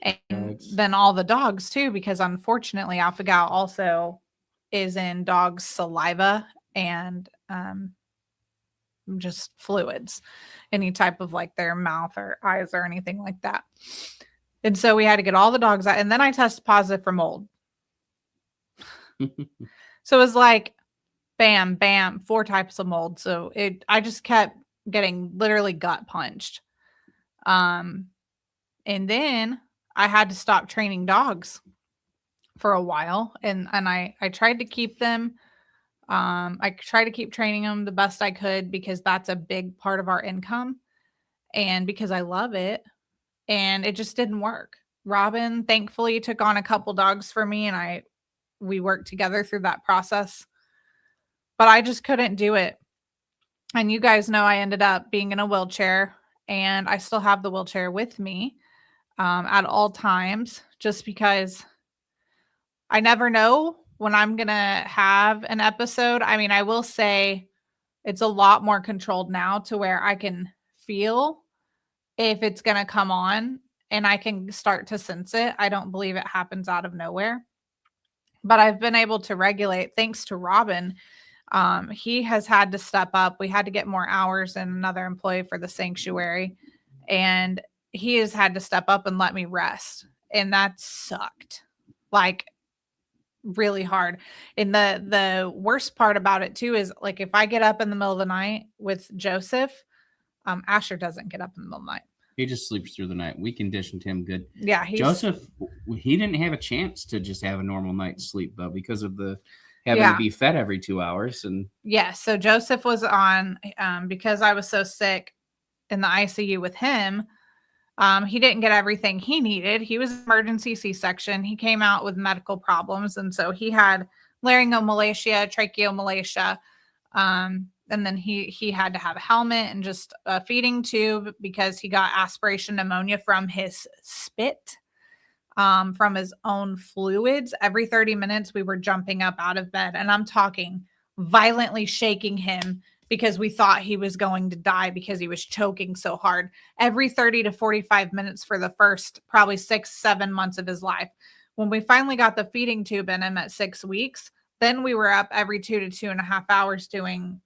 And Dogs. then all the dogs too, because unfortunately alpha-gal also is in dogs' saliva and just fluids, any type of like their mouth or eyes or anything like that. And so we had to get all the dogs out. And then I tested positive for mold. So it was like, bam, bam, 4 types of mold. So I just kept getting literally gut punched. And then I had to stop training dogs for a while. And I tried to keep them. I tried to keep training them the best I could, because that's a big part of our income and because I love it. And it just didn't work. Robin thankfully took on a couple dogs for me, and we worked together through that process, but I just couldn't do it. And you guys know I ended up being in a wheelchair, and I still have the wheelchair with me at all times, just because I never know when I'm going to have an episode. I mean, I will say it's a lot more controlled now, to where I can feel if it's going to come on and I can start to sense it. I don't believe it happens out of nowhere, but I've been able to regulate thanks to Robin. He has had to step up. We had to get more hours and another employee for the sanctuary, and he has had to step up and let me rest. And that sucked like really hard. And the worst part about it too is, like, if I get up in the middle of the night with Joseph, Asher doesn't get up in the middle of the night. He just sleeps through the night. We conditioned him good. Yeah. Joseph, he didn't have a chance to just have a normal night's sleep, though, because of the having to be fed every 2 hours. And yeah, so Joseph was on, because I was so sick in the ICU with him. He didn't get everything he needed. He was emergency C-section. He came out with medical problems, and so he had laryngomalacia, tracheomalacia, and then he had to have a helmet and just a feeding tube, because he got aspiration pneumonia from his spit, from his own fluids. Every 30 minutes we were jumping up out of bed, and I'm talking violently shaking him, because we thought he was going to die because he was choking so hard. Every 30 to 45 minutes for the first probably 6-7 months of his life. When we finally got the feeding tube in him at 6 weeks, then we were up every 2 to 2.5 hours doing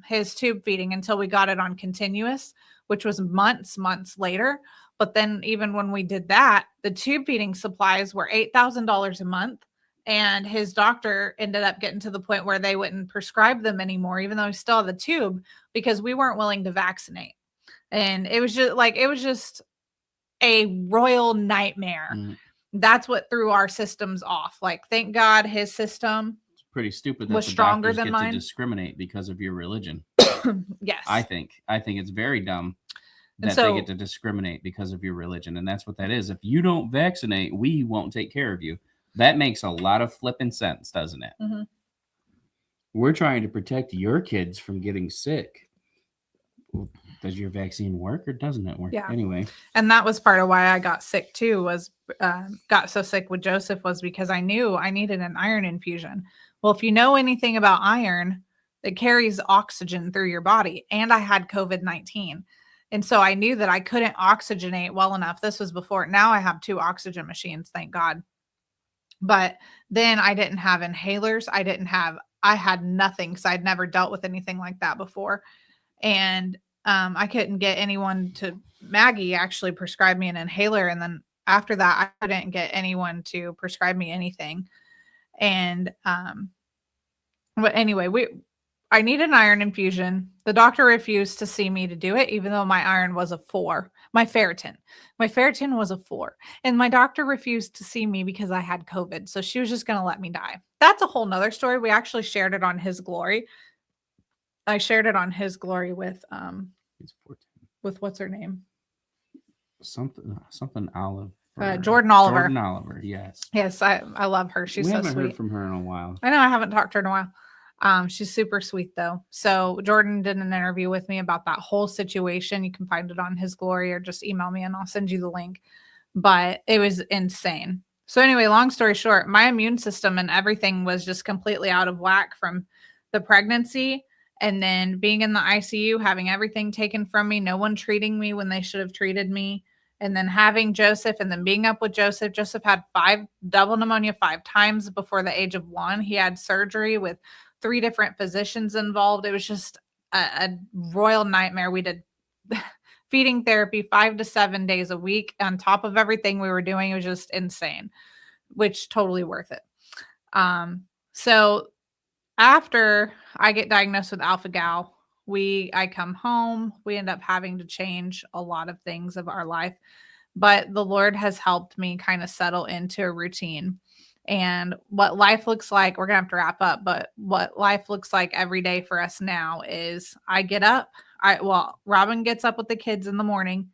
his tube feeding until we got it on continuous, which was months later. But then even when we did that, the tube feeding supplies were $8,000 a month. And his doctor ended up getting to the point where they wouldn't prescribe them anymore, even though he still had the tube, because we weren't willing to vaccinate. And it was just a royal nightmare. That's what threw our systems off. Like, thank God his system pretty stupid that was the stronger doctors than get mine. to discriminate because of your religion. Yes. I think it's very dumb that they get to discriminate because of your religion. And that's what that is. If you don't vaccinate, we won't take care of you. That makes a lot of flipping sense, doesn't it? Mm-hmm. We're trying to protect your kids from getting sick. does your vaccine work or doesn't it work? Yeah. Anyway. And that was part of why I got sick too, was got so sick with Joseph, was because I knew I needed an iron infusion. Well, if you know anything about iron, it carries oxygen through your body. And I had COVID-19. And so I knew that I couldn't oxygenate well enough. This was before. Now I have 2 oxygen machines, thank God. But then I didn't have inhalers. I had nothing, because I'd never dealt with anything like that before. And I couldn't get anyone to, Maggie actually prescribed me an inhaler. And then after that, I couldn't get anyone to prescribe me anything. And, but anyway, I need an iron infusion. The doctor refused to see me to do it, even though my iron was a 4. My ferritin was a 4. And my doctor refused to see me because I had COVID. So she was just going to let me die. That's a whole nother story. We actually shared it on His Glory. I shared it on His Glory with what's her name? Something Olive. Jordan Oliver. Jordan Oliver, yes. Yes, I love her. She's so sweet. We haven't heard from her in a while. I know, I haven't talked to her in a while. She's super sweet though. So Jordan did an interview with me about that whole situation. You can find it on His Glory, or just email me and I'll send you the link. But it was insane. So anyway, long story short, my immune system and everything was just completely out of whack from the pregnancy, and then being in the ICU, having everything taken from me, no one treating me when they should have treated me. And then having Joseph, and then being up with Joseph. Joseph had double pneumonia 5 times before the age of 1. He had surgery with 3 different physicians involved. It was just a royal nightmare. We did feeding therapy 5 to 7 days a week on top of everything we were doing. It was just insane, which totally worth it. So after I get diagnosed with alpha-gal, I come home. We end up having to change a lot of things of our life, but the Lord has helped me kind of settle into a routine. And what life looks like, we're gonna have to wrap up, but what life looks like every day for us now is I get up. Robin gets up with the kids in the morning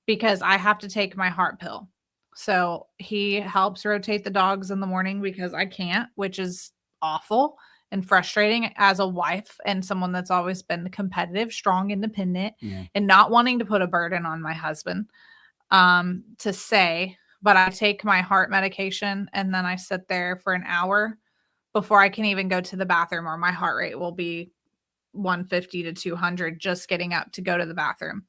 because I have to take my heart pill. So he helps rotate the dogs in the morning because I can't, which is awful and frustrating as a wife and someone that's always been competitive, strong, independent, and not wanting to put a burden on my husband to say. But I take my heart medication and then I sit there for an hour before I can even go to the bathroom, or my heart rate will be 150 to 200 just getting up to go to the bathroom.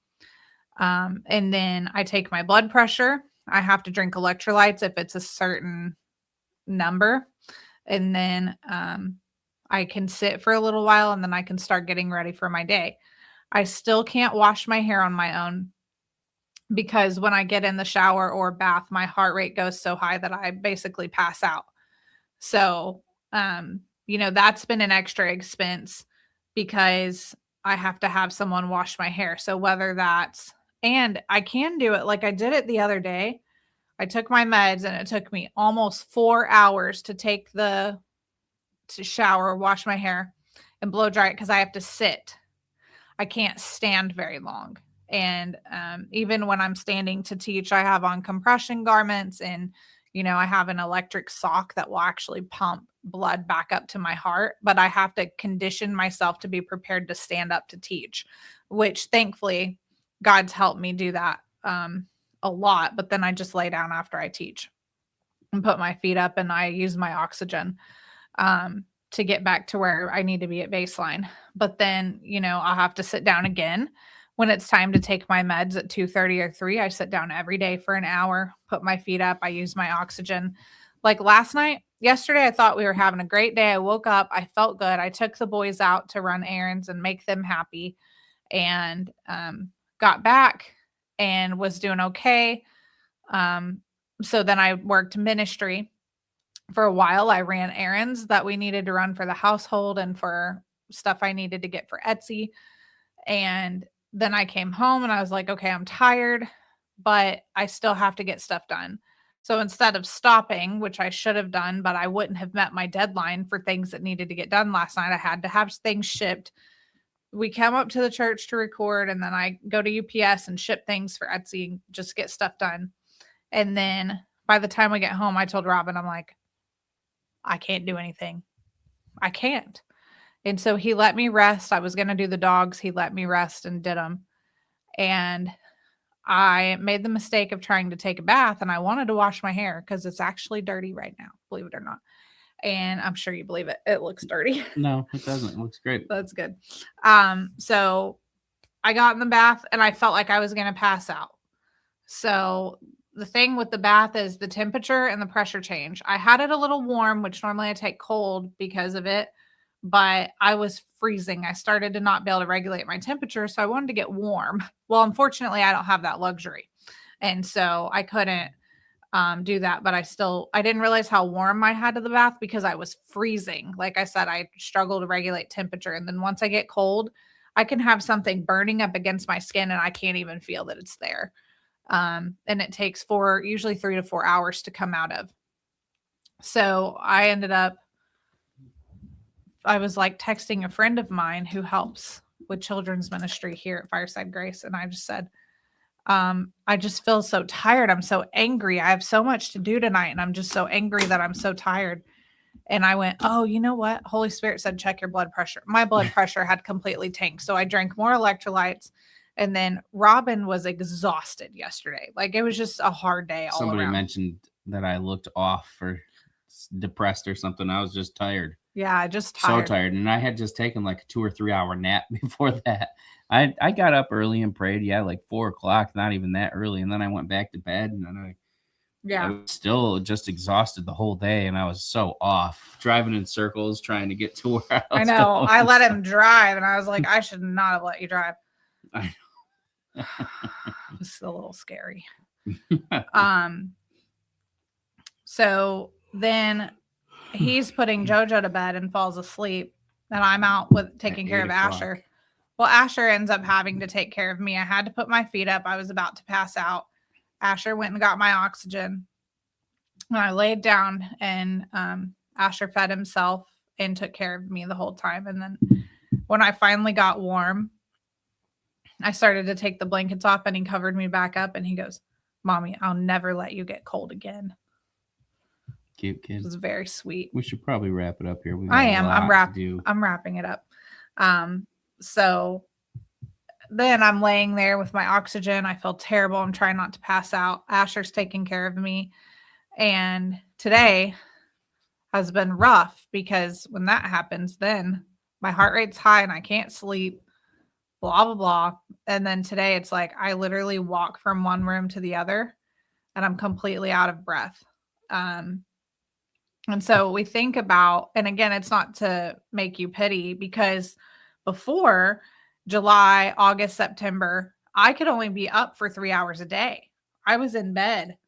And then I take my blood pressure. I have to drink electrolytes if it's a certain number. And then I can sit for a little while, and then I can start getting ready for my day. I still can't wash my hair on my own because when I get in the shower or bath, my heart rate goes so high that I basically pass out. So, that's been an extra expense because I have to have someone wash my hair. So whether that's, and I can do it like I did it the other day. I took my meds and it took me almost 4 hours to shower, wash my hair, and blow dry it because I have to sit. I can't stand very long. And even when I'm standing to teach, I have on compression garments, and I have an electric sock that will actually pump blood back up to my heart, but I have to condition myself to be prepared to stand up to teach, which thankfully God's helped me do that a lot. But then I just lay down after I teach and put my feet up, and I use my oxygen to get back to where I need to be at baseline. But then, I'll have to sit down again when it's time to take my meds at 2:30 or 3. I sit down every day for an hour, put my feet up. I use my oxygen. Like yesterday, I thought we were having a great day. I woke up, I felt good. I took the boys out to run errands and make them happy, and got back and was doing okay. So then I worked ministry for a while. I ran errands that we needed to run for the household and for stuff I needed to get for Etsy. And then I came home and I was like, okay, I'm tired, but I still have to get stuff done. So instead of stopping, which I should have done, but I wouldn't have met my deadline for things that needed to get done last night, I had to have things shipped. We come up to the church to record, and then I go to UPS and ship things for Etsy and just get stuff done. And then by the time we get home, I told Robin, I'm like, I can't do anything. I can't. And so he let me rest. I was going to do the dogs. He let me rest and did them. And I made the mistake of trying to take a bath, and I wanted to wash my hair because it's actually dirty right now, believe it or not. And I'm sure you believe it. It looks dirty. No, it doesn't. It looks great. That's good. So I got in the bath and I felt like I was going to pass out. So the thing with the bath is the temperature and the pressure change. I had it a little warm, which normally I take cold because of it, but I was freezing. I started to not be able to regulate my temperature, so I wanted to get warm. Well, unfortunately, I don't have that luxury. And so I couldn't do that, but I didn't realize how warm I had to the bath because I was freezing. Like I said, I struggle to regulate temperature. And then once I get cold, I can have something burning up against my skin and I can't even feel that it's there. And it takes usually 3 to 4 hours to come out of. So I was like texting a friend of mine who helps with children's ministry here at Fireside Grace. And I just said, I just feel so tired. I'm so angry. I have so much to do tonight. And I'm just so angry that I'm so tired. And I went, oh, you know what? Holy Spirit said, check your blood pressure. My blood pressure had completely tanked. So I drank more electrolytes. And then Robin was exhausted yesterday. Like it was just a hard day all Somebody around. mentioned that I looked off or depressed or something. I was just tired. Yeah, just tired. So tired. And I had just taken like a 2 or 3 hour nap before that. I got up early and prayed. Yeah, like 4 o'clock, not even that early. And then I went back to bed and then I was still just exhausted the whole day. And I was so off, driving in circles, trying to get to where I was I know. going. I let him drive and I was like, I should not have let you drive. I know. It was a little scary. So then he's putting Jojo to bed and falls asleep. And I'm out with taking care of Asher. Well, Asher ends up having to take care of me. I had to put my feet up. I was about to pass out. Asher went and got my oxygen. And I laid down and Asher fed himself and took care of me the whole time. And then when I finally got warm, I started to take the blankets off and he covered me back up and he goes, Mommy, I'll never let you get cold again. Cute kid. It was very sweet. We should probably wrap it up here. I'm wrapping it up. So then I'm laying there with my oxygen. I feel terrible. I'm trying not to pass out. Asher's taking care of me. And today has been rough because when that happens, then my heart rate's high and I can't sleep, blah, blah, blah. And then today it's like I literally walk from one room to the other and I'm completely out of breath. And so we think about, and again, it's not to make you pity because before July, August, September, I could only be up for 3 hours a day. I was in bed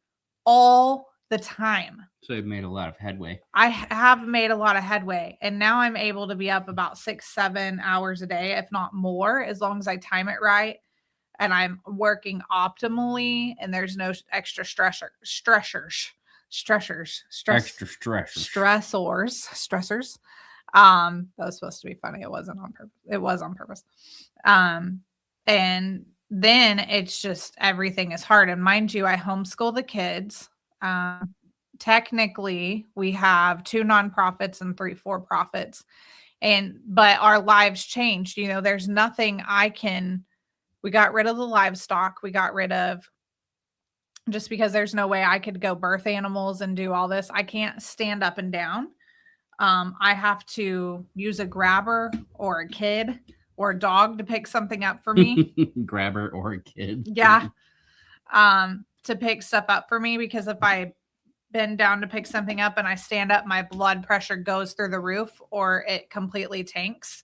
all the time. So you've made a lot of headway. I have made a lot of headway. And now I'm able to be up about 6-7 hours a day, if not more, as long as I time it right. And I'm working optimally and there's no extra stressors. That was supposed to be funny. It wasn't on purpose. It was on purpose. And then it's just everything is hard. And mind you, I homeschool the kids. Technically, we have 2 nonprofits and 3 for-profits. But our lives changed. You know, there's nothing we got rid of the livestock. We got rid of just because there's no way I could go birth animals and do all this. I can't stand up and down. I have to use a grabber or a kid or a dog to pick something up for me. Grabber or a kid. Yeah. To pick stuff up for me because if I bend down to pick something up and I stand up, my blood pressure goes through the roof or it completely tanks.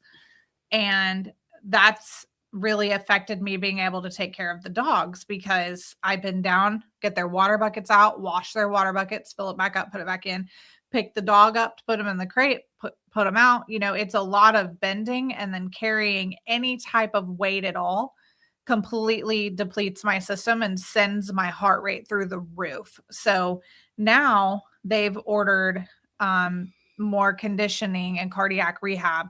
And that's really affected me being able to take care of the dogs because I bend down, get their water buckets out, wash their water buckets, fill it back up, put it back in, pick the dog up to put them in the crate, put them out. You know, it's a lot of bending and then carrying any type of weight at all completely depletes my system and sends my heart rate through the roof. So now they've ordered more conditioning and cardiac rehab.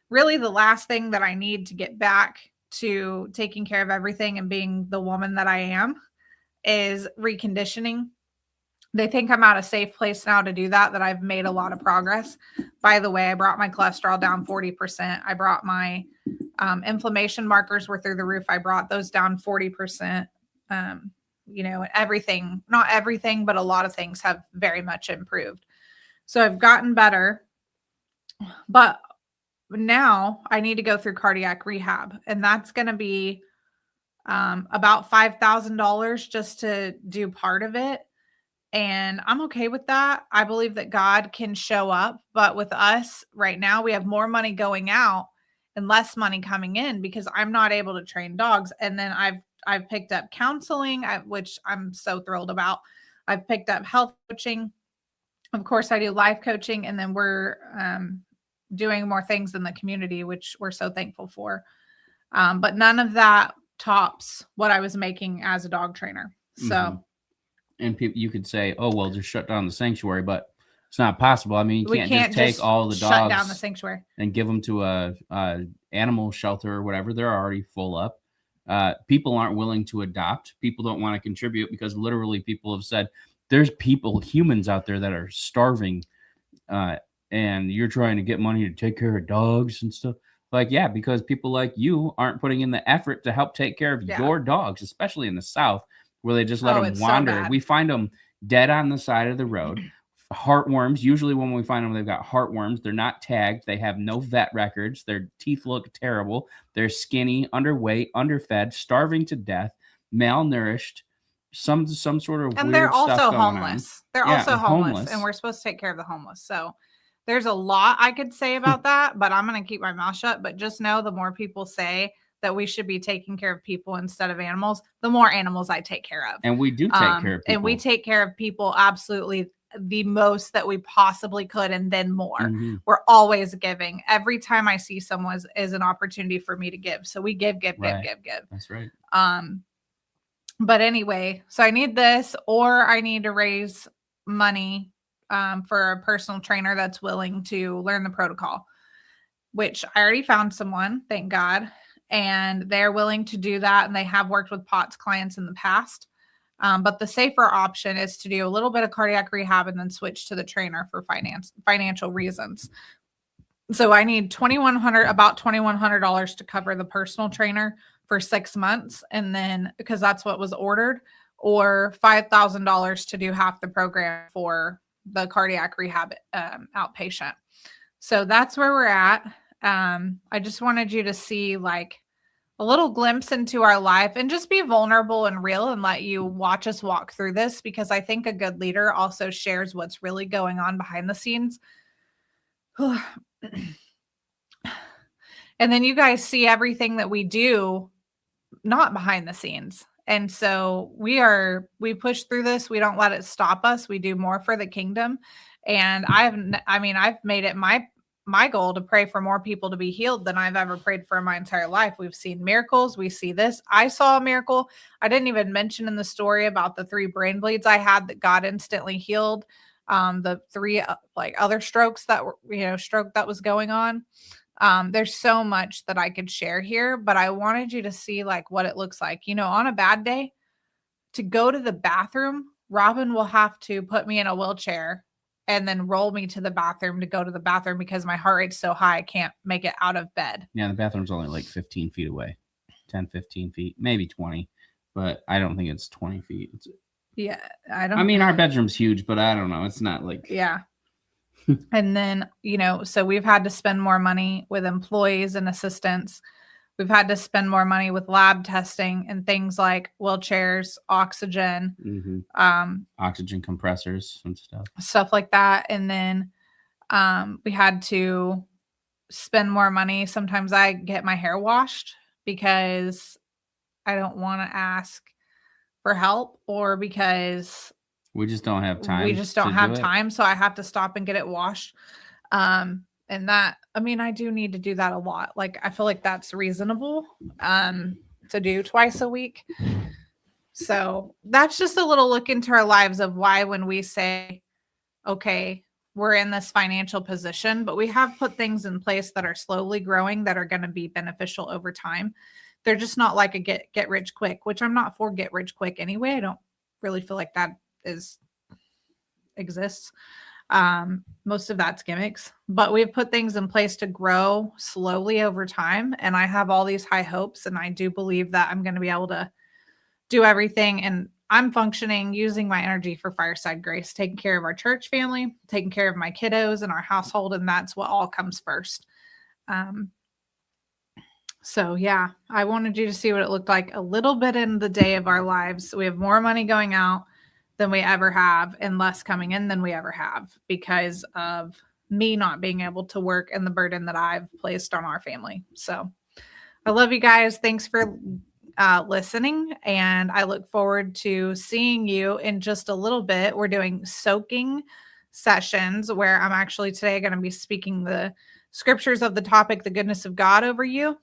Really the last thing that I need to get back to taking care of everything and being the woman that I am is reconditioning. They think I'm at a safe place now to do that I've made a lot of progress. By the way, I brought my cholesterol down 40%. I brought my Inflammation markers were through the roof. I brought those down 40%. Everything, not everything, but a lot of things have very much improved. So I've gotten better, but now I need to go through cardiac rehab, and that's going to be about $5,000 just to do part of it. And I'm okay with that. I believe that God can show up, but with us right now, we have more money going out and less money coming in because I'm not able to train dogs. And then I've picked up counseling, which I'm so thrilled about. I've picked up health coaching. Of course, I do life coaching, and then we're doing more things in the community, which we're so thankful for. But none of that tops what I was making as a dog trainer. So, and people, you could say, "Oh, well, just shut down the sanctuary," but it's not possible. I mean, you can't just take all the dogs, shut down the sanctuary, and give them to a animal shelter or whatever. They're already full up. People aren't willing to adopt. People don't want to contribute because literally people have said, "There's humans out there that are starving, and you're trying to get money to take care of dogs and stuff." Like, yeah, because people like you aren't putting in the effort to help take care of your dogs, especially in the South, where they just let them wander. So we find them dead on the side of the road. Heartworms. Usually when we find them, they've got heartworms. They're not tagged. They have no vet records. Their teeth look terrible. They're skinny, underweight, underfed, starving to death, malnourished, some sort of and weird they're also stuff going homeless. on. They're also homeless, and we're supposed to take care of the homeless. So there's a lot I could say about that, but I'm going to keep my mouth shut. But just know the more people say that we should be taking care of people instead of animals, the more animals I take care of. And we do take care of people. And we take care of people absolutely the most that we possibly could, and then more. We're always giving. Every time I see someone is an opportunity for me to give. So we give. That's right. But anyway, so I need this, or I need to raise money for a personal trainer that's willing to learn the protocol, which I already found someone, thank God, and they're willing to do that. And they have worked with POTS clients in the past. But the safer option is to do a little bit of cardiac rehab and then switch to the trainer for financial reasons. So I need about $2,100 to cover the personal trainer for 6 months. And then, because that's what was ordered, or $5,000 to do half the program for the cardiac rehab outpatient. So that's where we're at. I just wanted you to see like a little glimpse into our life and just be vulnerable and real and let you watch us walk through this, because I think a good leader also shares what's really going on behind the scenes. And then you guys see everything that we do, not behind the scenes. And so we push through this. We don't let it stop us. We do more for the kingdom. And I've made it my goal to pray for more people to be healed than I've ever prayed for in my entire life. We've seen miracles. We see this. I saw a miracle. I didn't even mention in the story about the 3 brain bleeds I had that God instantly healed. The 3 other strokes that were, stroke that was going on. There's so much that I could share here, but I wanted you to see like what it looks like, on a bad day to go to the bathroom. Robin will have to put me in a wheelchair and then roll me to the bathroom to go to the bathroom because my heart rate's so high I can't make it out of bed. Yeah, the bathroom's only like 15 feet away, 10, 15 feet, maybe 20, but I don't think it's 20 feet. Our bedroom's huge, but I don't know. It's not like... Yeah. And then, so we've had to spend more money with employees and assistants. We've had to spend more money with lab testing and things like wheelchairs, oxygen, oxygen compressors and stuff like that. And then we had to spend more money. Sometimes I get my hair washed because I don't want to ask for help, or because we just don't have time. We just don't have time. So I have to stop and get it washed. And that, I do need to do that a lot. Like, I feel like that's reasonable to do twice a week. So that's just a little look into our lives of why, when we say, okay, we're in this financial position, but we have put things in place that are slowly growing that are going to be beneficial over time. They're just not like a get rich quick, which I'm not for get rich quick anyway. I don't really feel like that exists. Most of that's gimmicks, but we've put things in place to grow slowly over time. And I have all these high hopes, and I do believe that I'm going to be able to do everything. And I'm functioning using my energy for Fireside Grace, taking care of our church family, taking care of my kiddos and our household. And that's what all comes first. So yeah, I wanted you to see what it looked like a little bit in the day of our lives. We have more money going out than we ever have and less coming in than we ever have because of me not being able to work and the burden that I've placed on our family. So I love you guys. Thanks for listening. And I look forward to seeing you in just a little bit. We're doing soaking sessions where I'm actually today going to be speaking the scriptures of the topic, the goodness of God over you.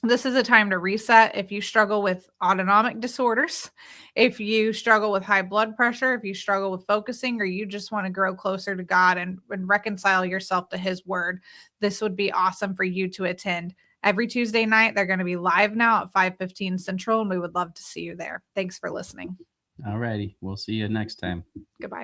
This is a time to reset. If you struggle with autonomic disorders, if you struggle with high blood pressure, if you struggle with focusing, or you just want to grow closer to God and reconcile yourself to his word, this would be awesome for you to attend. Every Tuesday night, they're going to be live now at 5:15 Central, and we would love to see you there. Thanks for listening. All righty. We'll see you next time. Goodbye.